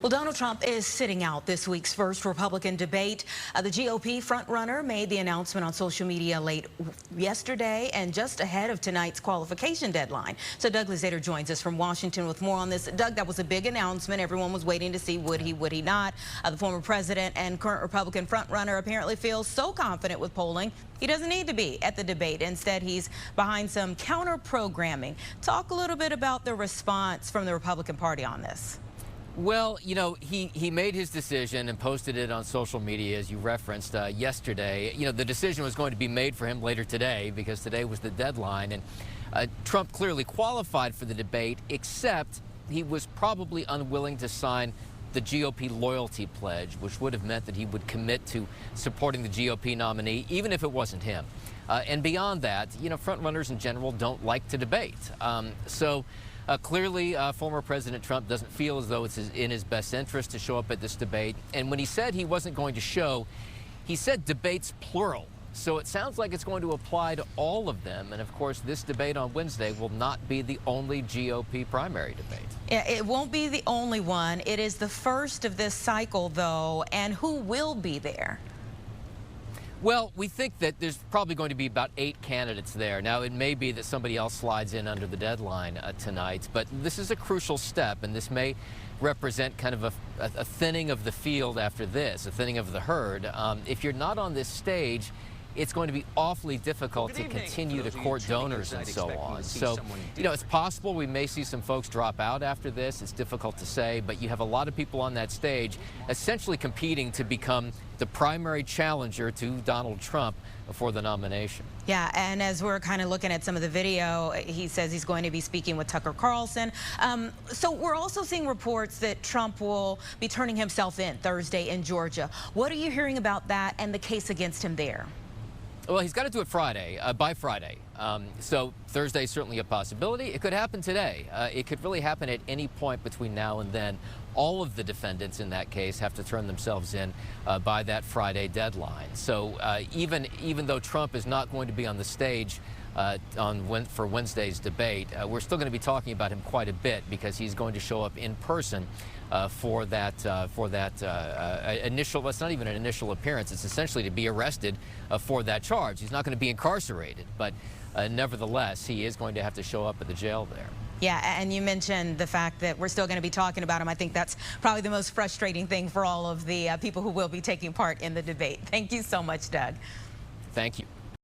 Well, Donald Trump is sitting out this week's first Republican debate. The GOP frontrunner made the announcement on social media late yesterday and just ahead of tonight's qualification deadline. So Doug Luzader joins us from Washington with more on this. Doug, that was a big announcement. Everyone was waiting to see would he not. The former president and current Republican frontrunner apparently feels so confident with polling he doesn't need to be at the debate. Instead, he's behind some counter programming. Talk a little bit about the response from the Republican Party on this. Well, you know, he made his decision and posted it on social media, as you referenced, yesterday. You know, the decision was going to be made for him later today because today was the deadline. And Trump clearly qualified for the debate, except he was probably unwilling to sign the GOP loyalty pledge, which would have meant that he would commit to supporting the GOP nominee, even if it wasn't him. And beyond that, you know, frontrunners in general don't like to debate. Clearly, former President Trump doesn't feel as though it's in his best interest to show up at this debate. And when he said he wasn't going to show, he said debates plural. So it sounds like it's going to apply to all of them. And of course, this debate on Wednesday will not be the only GOP primary debate. Yeah, it won't be the only one. It is the first of this cycle, though. And who will be there? Well, we think that there's probably going to be about 8 candidates there. Now, it may be that somebody else slides in under the deadline tonight, but this is a crucial step, and this may represent kind of a thinning of the field after this, a thinning of the herd. If you're not on this stage, it's going to be awfully difficult to continue to court donors and so on. So, you know, it's possible we may see some folks drop out after this. It's difficult to say, but you have a lot of people on that stage essentially competing to become the primary challenger to Donald Trump for the nomination. Yeah, and as we're kind of looking at some of the video, he says he's going to be speaking with Tucker Carlson. So we're also seeing reports that Trump will be turning himself in Thursday in Georgia. What are you hearing about that and the case against him there? Well, he's got to do it Friday, by Friday. So Thursday is certainly a possibility. It could happen today. It could really happen at any point between now and then. All of the defendants in that case have to turn themselves in by that Friday deadline. So even though Trump is not going to be on the stage for Wednesday's debate, we're still going to be talking about him quite a bit because he's going to show up in person for that initial, it's not even an initial appearance, it's essentially to be arrested for that charge. He's not going to be incarcerated, but nevertheless, he is going to have to show up at the jail there. Yeah, and you mentioned the fact that we're still going to be talking about him. I think that's probably the most frustrating thing for all of the people who will be taking part in the debate. Thank you so much, Doug. Thank you.